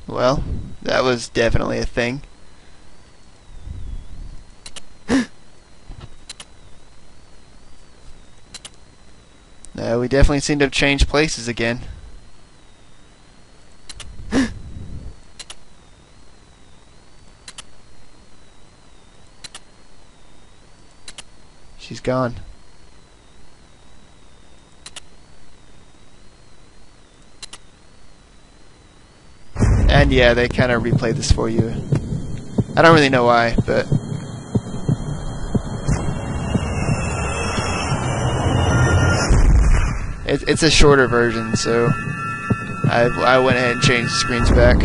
Well, that was definitely a thing. We definitely seem to have changed places again. She's gone. And yeah, they kind of replay this for you. I don't really know why, but it's a shorter version, so I went ahead and changed the screens back.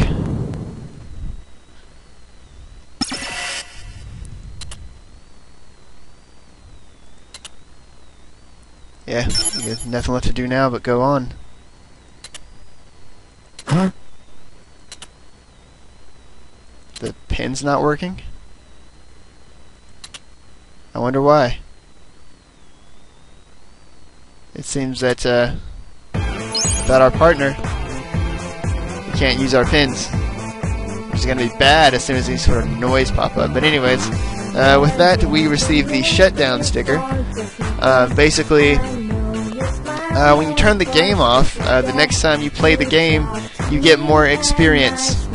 Yeah, there's nothing left to do now but go on. Huh? The pin's not working? I wonder why. It seems that without our partner, we can't use our pins, which is going to be bad as soon as these sort of noise pop up. But anyways, with that we receive the shutdown sticker. Basically, when you turn the game off, the next time you play the game, you get more experience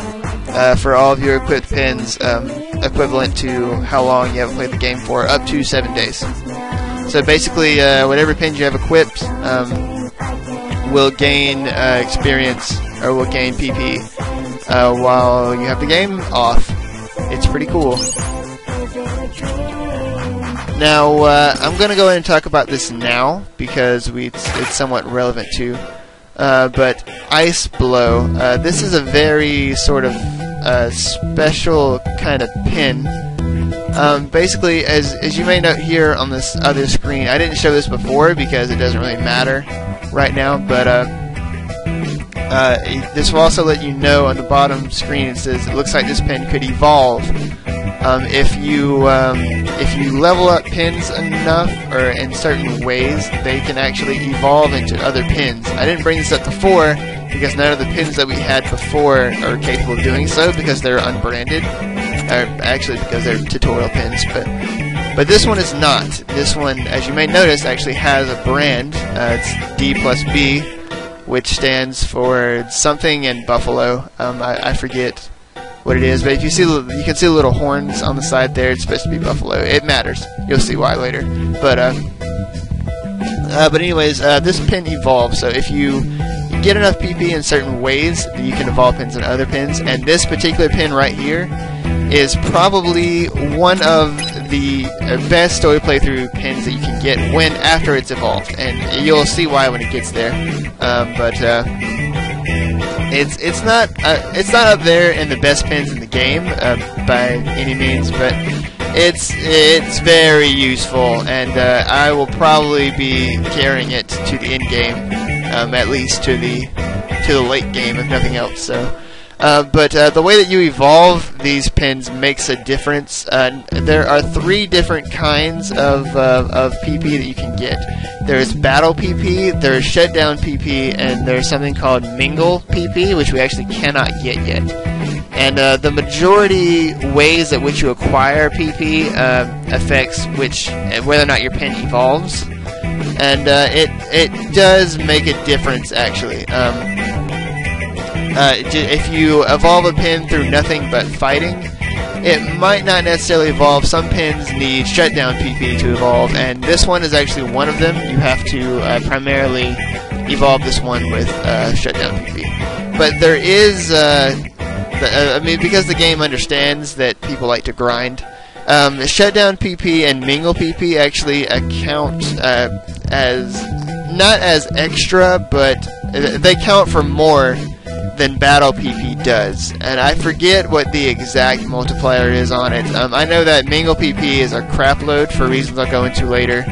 for all of your equipped pins, equivalent to how long you haven't played the game for, up to 7 days. So basically, whatever pins you have equipped will gain experience, or will gain PP while you have the game off. It's pretty cool. Now, I'm going to go ahead and talk about this now, because it's somewhat relevant too. But Ice Blow, this is a very sort of special kind of pin. Basically, as you may note here on this other screen, I didn't show this before because it doesn't really matter right now, but this will also let you know on the bottom screen. It says it looks like this pin could evolve if you level up pins enough, or in certain ways, they can actually evolve into other pins. I didn't bring this up before because none of the pins that we had before are capable of doing so because they're unbranded, or actually because they're tutorial pins. But this one is not. This one, as you may notice, actually has a brand. It's D+B, which stands for something in Buffalo. I forget what it is, but if you see, you can see the little horns on the side there. It's supposed to be Buffalo. It matters. You'll see why later. But anyways, this pin evolves. So if you get enough PP in certain ways, you can evolve pins in other pins. And this particular pin right here is probably one of the best story playthrough pins that you can get when after it's evolved, and you'll see why when it gets there. It's not up there in the best pins in the game by any means, but it's very useful, and I will probably be carrying it to the end game, at least to the late game, if nothing else. So. But the way that you evolve these pins makes a difference. There are 3 different kinds of PP that you can get. There's Battle PP, there's Shutdown PP, and there's something called Mingle PP, which we actually cannot get yet. And the majority ways at which you acquire PP affects whether or not your pin evolves. And it does make a difference, actually. If you evolve a pin through nothing but fighting, it might not necessarily evolve. Some pins need shutdown PP to evolve, and this one is actually one of them. You have to primarily evolve this one with shutdown PP. But there is, I mean, because the game understands that people like to grind, shutdown PP and mingle PP actually account as, not as extra, but they count for more than Battle PP does, and I forget what the exact multiplier is on it. I know that Mingle PP is a crap load for reasons I'll go into later.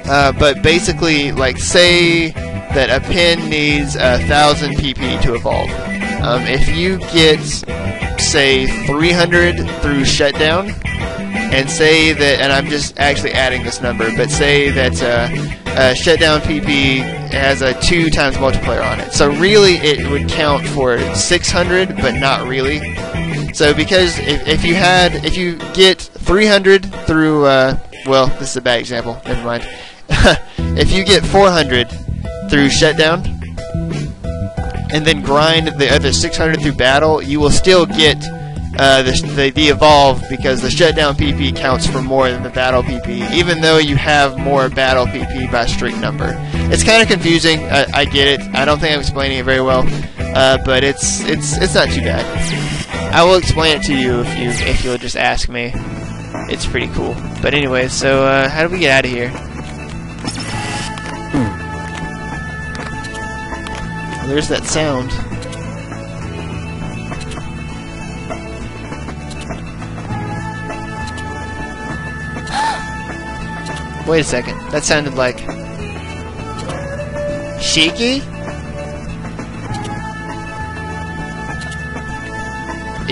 But basically, like, say that a pin needs 1,000 PP to evolve. If you get, say, 300 through shutdown, and say that, and I'm just actually adding this number, but say that shutdown PP has a 2 times multiplier on it. So really it would count for 600, but not really. So because if you get 300 through, well, this is a bad example, never mind. If you get 400 through shutdown, and then grind the other 600 through battle, you will still get the evolve, because the shutdown PP counts for more than the battle PP, even though you have more battle PP by strict number. It's kind of confusing. I get it. I don't think I'm explaining it very well, but it's not too bad. I will explain it to you if you'll just ask me. It's pretty cool. But anyway, so how do we get out of here? There's that sound. Wait a second. That sounded like Shiki?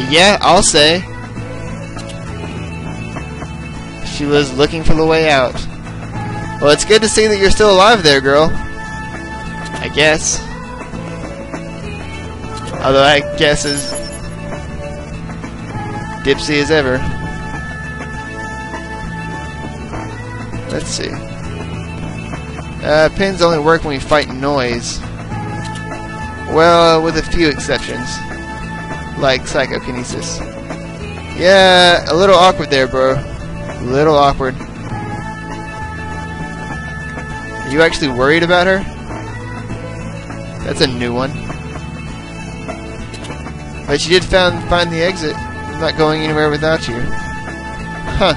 Yeah, I'll say. She was looking for the way out. Well, it's good to see that you're still alive there, girl. I guess. Although I guess as dipsy as ever. Let's see. Pins only work when we fight noise. Well, with a few exceptions. Like psychokinesis. Yeah, a little awkward there, bro. A little awkward. Are you actually worried about her? That's a new one. But she did find the exit. I'm not going anywhere without you. Huh.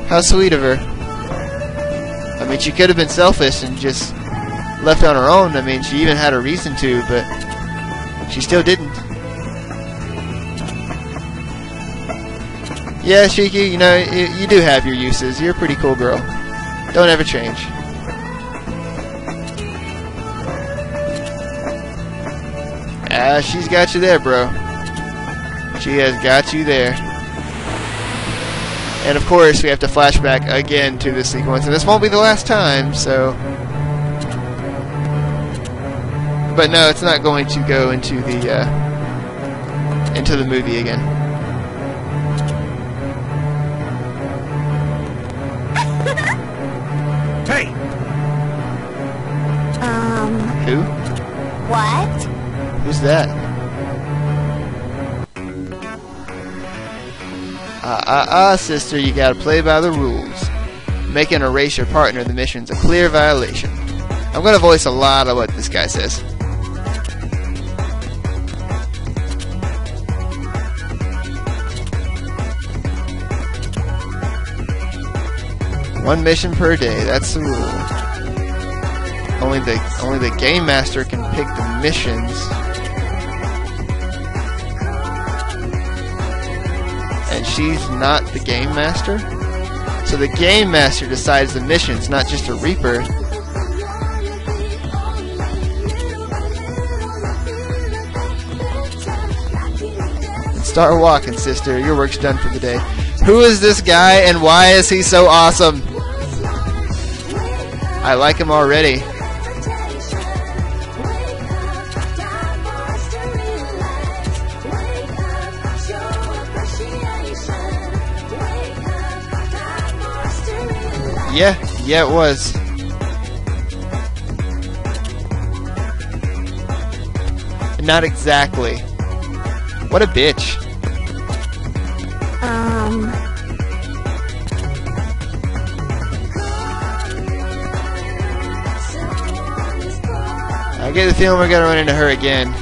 How sweet of her. I mean, she could have been selfish and just left on her own. I mean, she even had a reason to, but she still didn't. Yeah, Shiki, you know, you do have your uses. You're a pretty cool girl. Don't ever change. She's got you there, bro. She has got you there. And of course, we have to flash back again to this sequence, and this won't be the last time, so... But no, it's not going to go into the movie again. Hey! Who? What? Who's that? Sister, you gotta play by the rules. Making an erase your partner in the mission's a clear violation. I'm gonna voice a lot of what this guy says. One mission per day, that's the rule. Only the game master can pick the missions. And she's not the game master? So the game master decides the missions, not just a reaper. Start walking, sister. Your work's done for the day. Who is this guy and why is he so awesome? I like him already. Yeah, it was. Not exactly. What a bitch. I get the feeling we're gonna run into her again.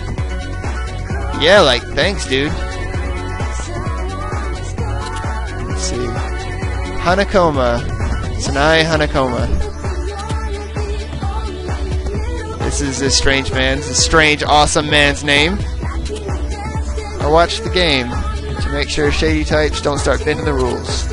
Yeah, like, thanks, dude. Let's see. Hanekoma. Sanai Hanekoma. This is this strange man's, this strange, awesome man's name. I watched the game to make sure shady types don't start bending the rules.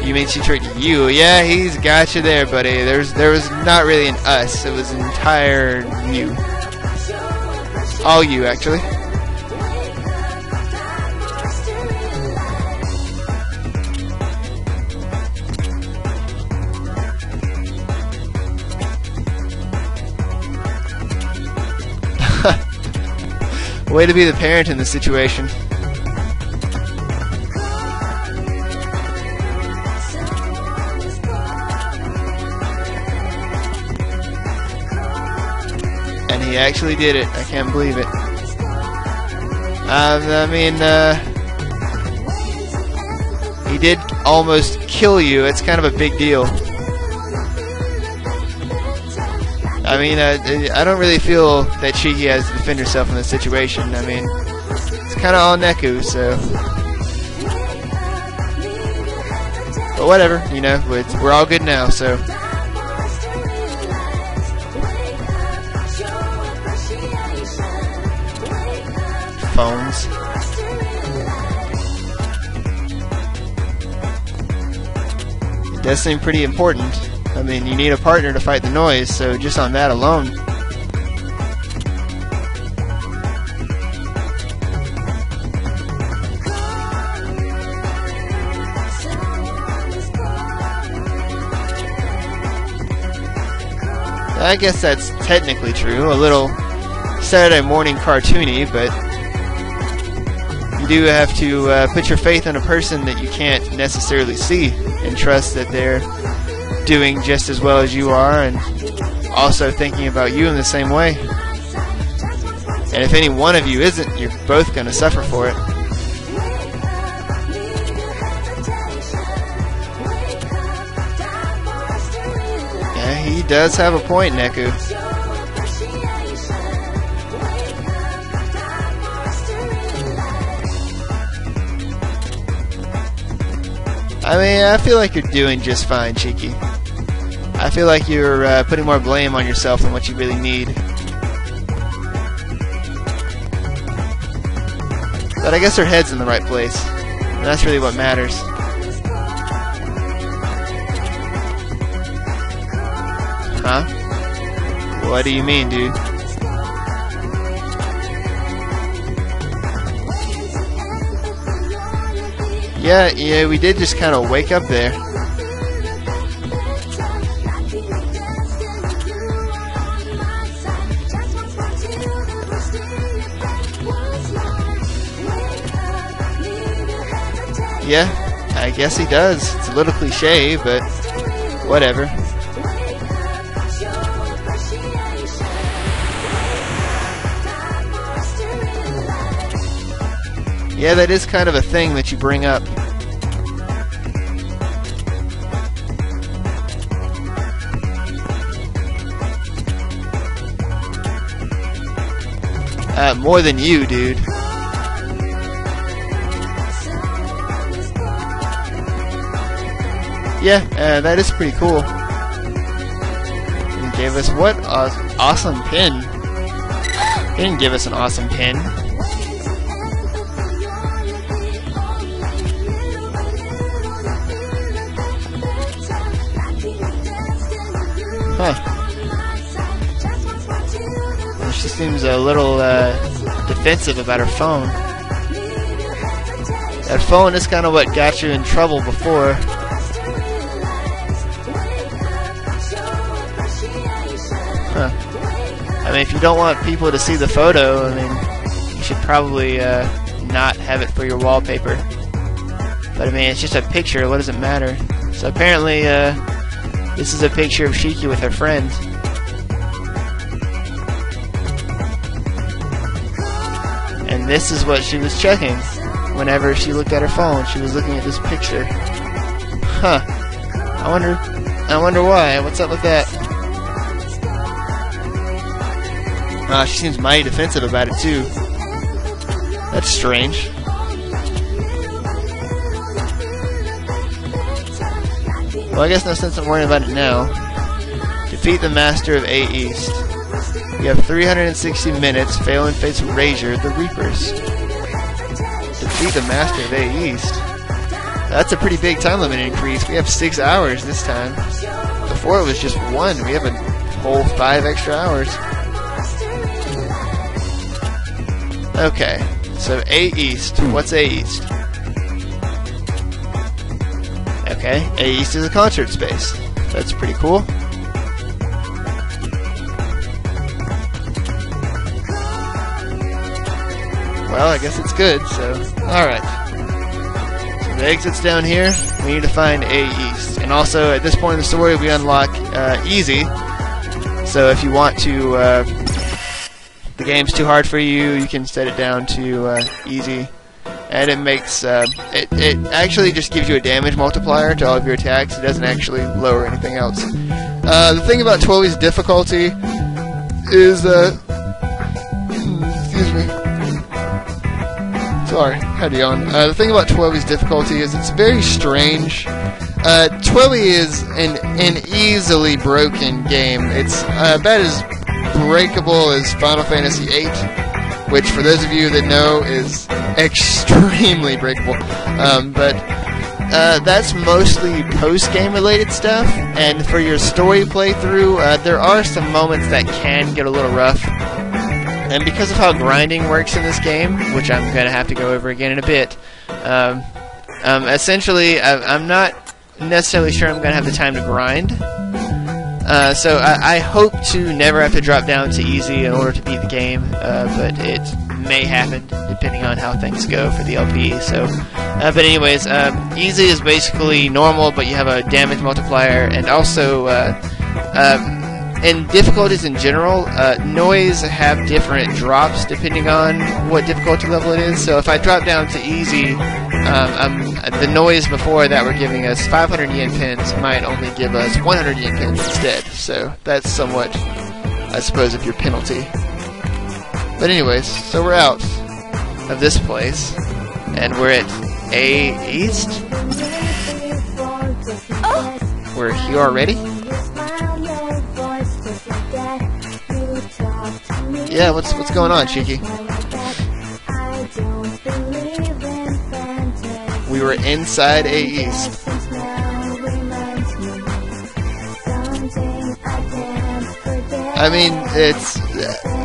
You mean she tricked you? Yeah, he's got you there, buddy. There was not really an us. It was an entire you. All you, actually. Way to be the parent in this situation. And he actually did it. I can't believe it. I mean, he did almost kill you. It's kind of a big deal. I mean, I don't really feel that Shiki has to defend herself in this situation. I mean, it's kind of all Neku, so. But whatever, you know, we're all good now, so. Phones. It does seem pretty important. I mean, you need a partner to fight the noise, so just on that alone. I guess that's technically true. A little Saturday morning cartoony, but you do have to put your faith in a person that you can't necessarily see and trust that they're doing just as well as you are and also thinking about you in the same way. And if any one of you isn't, you're both going to suffer for it. Yeah, he does have a point, Neku. I mean, I feel like you're doing just fine, Shiki. I feel like you're putting more blame on yourself than what you really need. But I guess her head's in the right place. And that's really what matters. Huh? What do you mean, dude? Yeah, we did just kind of wake up there. Yeah, I guess he does. It's a little cliche, but whatever. Yeah, that is kind of a thing that you bring up. More than you, dude. Yeah, that is pretty cool. He gave us what? Awesome pin. He didn't give us an awesome pin. Huh. Well, she seems a little defensive about her phone. That phone is kind of what got you in trouble before. Huh. I mean, if you don't want people to see the photo, I mean, you should probably not have it for your wallpaper. But I mean, it's just a picture. What does it matter? So apparently, this is a picture of Shiki with her friend. And this is what she was checking. Whenever she looked at her phone, she was looking at this picture. Huh. I wonder why. What's up with that? She seems mighty defensive about it too. That's strange. Well, I guess no sense in worrying about it now. Defeat the Master of A East. You have 360 minutes. Fail and face Razor the Reapers. Defeat the Master of A East. That's a pretty big time limit increase. We have 6 hours this time. Before it was just 1. We have a whole 5 extra hours. Okay, so A East. What's A East? Okay, A East is a concert space. That's pretty cool. Well, I guess it's good, so... Alright. So the exit's down here. We need to find A East. And also, at this point in the story, we unlock Easy. So if you want to... the game's too hard for you, you can set it down to Easy. And it makes... it actually just gives you a damage multiplier to all of your attacks. It doesn't actually lower anything else. The thing about 12's difficulty is... excuse me. Sorry, had to yawn. The thing about 12's difficulty is it's very strange. 12 is an easily broken game. It's about as breakable as Final Fantasy VIII, which for those of you that know is extremely breakable. But that's mostly post-game related stuff, and for your story playthrough, there are some moments that can get a little rough. And because of how grinding works in this game, which I'm going to have to go over again in a bit, essentially, I'm not necessarily sure I'm going to have the time to grind. So I hope to never have to drop down to easy in order to beat the game, but it may happen depending on how things go for the LP. So, but anyways, easy is basically normal, but you have a damage multiplier, and also in difficulties in general, noise have different drops depending on what difficulty level it is. So if I drop down to easy, the noise before that were giving us 500 yen pins might only give us 100 yen pins instead. So that's somewhat, I suppose, of your penalty. But anyways, so we're out of this place, and we're at A East. We're here already? Yeah, what's going on, Shiki? We were inside A East. I mean, it's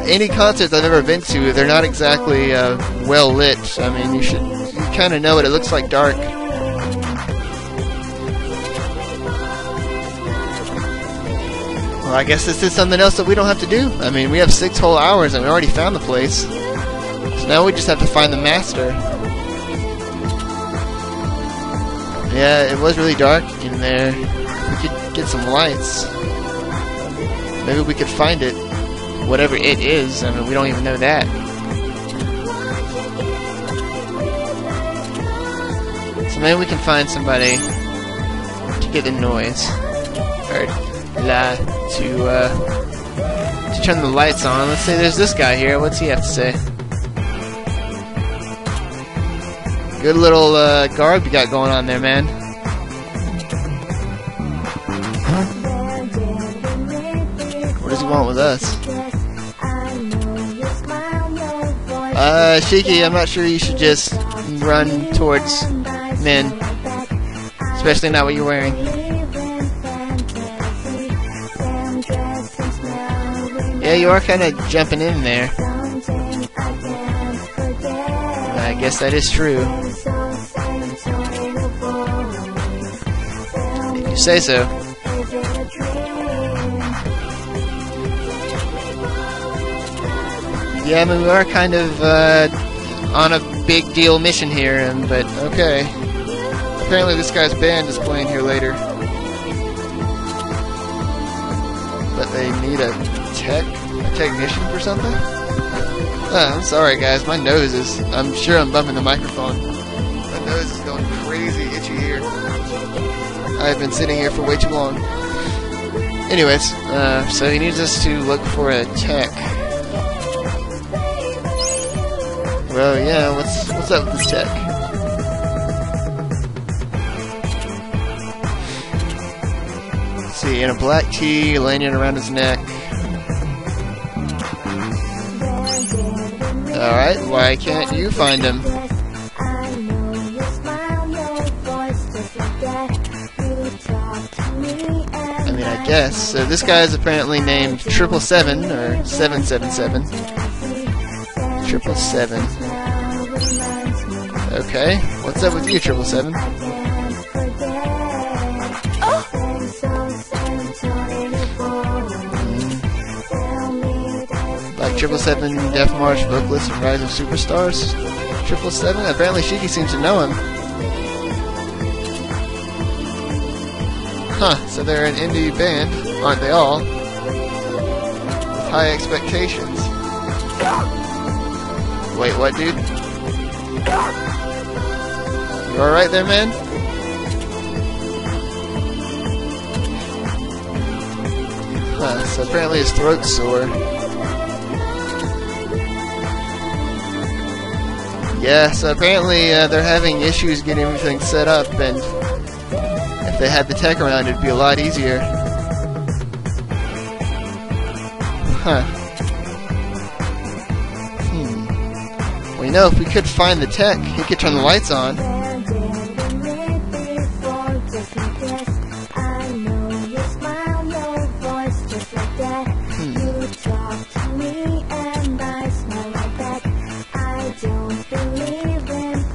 any concerts I've ever been to, they're not exactly well lit. I mean, you kind of know it. It looks like dark. Well, I guess this is something else that we don't have to do. I mean, we have 6 whole hours and we already found the place. So now we just have to find the master. Yeah, it was really dark in there. We could get some lights. Maybe we could find it. Whatever it is. I mean, we don't even know that. So maybe we can find somebody to get the noise. Or to turn the lights on. Let's say there's this guy here. What's he have to say? Good little garb you got going on there, man. What does he want with us? Shiki, I'm not sure you should just run towards men. Especially not what you're wearing. Yeah, you are kind of jumping in there. I guess that is true. If you say so. Yeah, I mean, we are kind of on a big deal mission here, but okay. Apparently this guy's band is playing here later. But they need a technician for something? I'm sorry guys, my nose is, I'm sure I'm bumping the microphone. My nose is going crazy itchy here. I've been sitting here for way too long. Anyways, so he needs us to look for a tech. Well, yeah, what's up with this tech? Let's see, in a black tee, lanyard around his neck. Alright, why can't you find him? I mean, I guess. So this guy is apparently named 777, or 777. 777. Okay, what's up with you, 777? Like 777 Death March vocalist and Rise of Superstars. 777? Apparently Shiki seems to know him. Huh, so they're an indie band, aren't they all? With high expectations. Wait, what, dude? You alright there, man? Huh, so apparently his throat's sore. Yeah, so apparently they're having issues getting everything set up, and if they had the tech around, it'd be a lot easier. Huh. Well, you know, if we could find the tech, he could turn the lights on.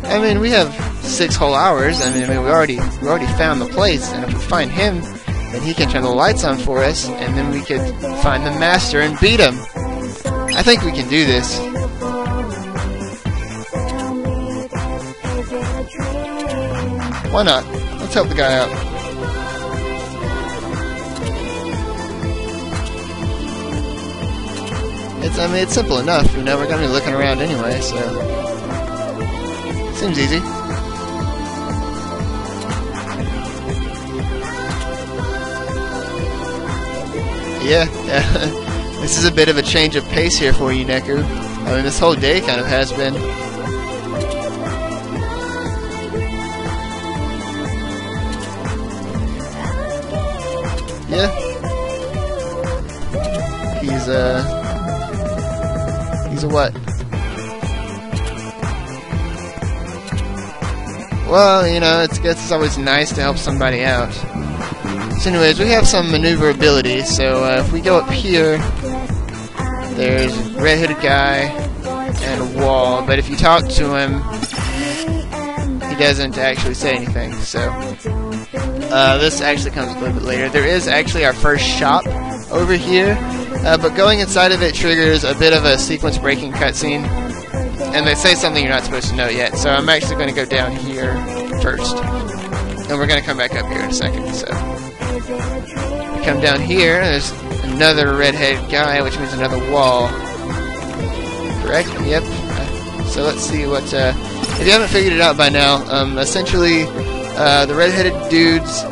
I mean, we have 6 whole hours. I mean, we already found the place, and if we find him, then he can turn the lights on for us, and then we could find the master and beat him. I think we can do this. Why not? Let's help the guy out. I mean, it's simple enough. You know, we're gonna be looking around anyway, so seems easy. Yeah. This is a bit of a change of pace here for you, Neku. I mean, this whole day kind of has been. Yeah. He's a what? Well, you know, it's always nice to help somebody out. So anyways, we have some maneuverability, so if we go up here, there's a red-hooded guy and a wall, but if you talk to him, he doesn't actually say anything, so this actually comes a little bit later. There is actually our first shop over here, but going inside of it triggers a bit of a sequence-breaking cutscene, and they say something you're not supposed to know yet, so I'm actually going to go down here first, and we're going to come back up here in a second. So we come down here, there's another red-headed guy, which means another wall. Correct? Yep. So let's see what, if you haven't figured it out by now, essentially the red-headed dudes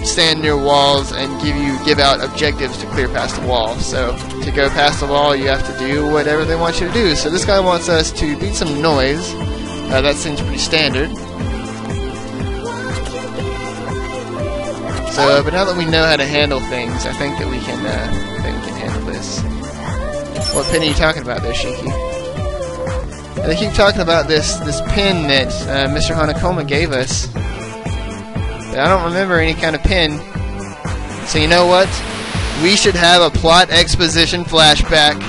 stand near walls and give out objectives to clear past the wall. So to go past the wall, you have to do whatever they want you to do. So this guy wants us to beat some noise. That seems pretty standard. So, but now that we know how to handle things, I think that we can handle this. What pin are you talking about there, Shiki? They keep talking about this pin that Mr. Hanekoma gave us. But I don't remember any kind of pin. So you know what? We should have a plot exposition flashback.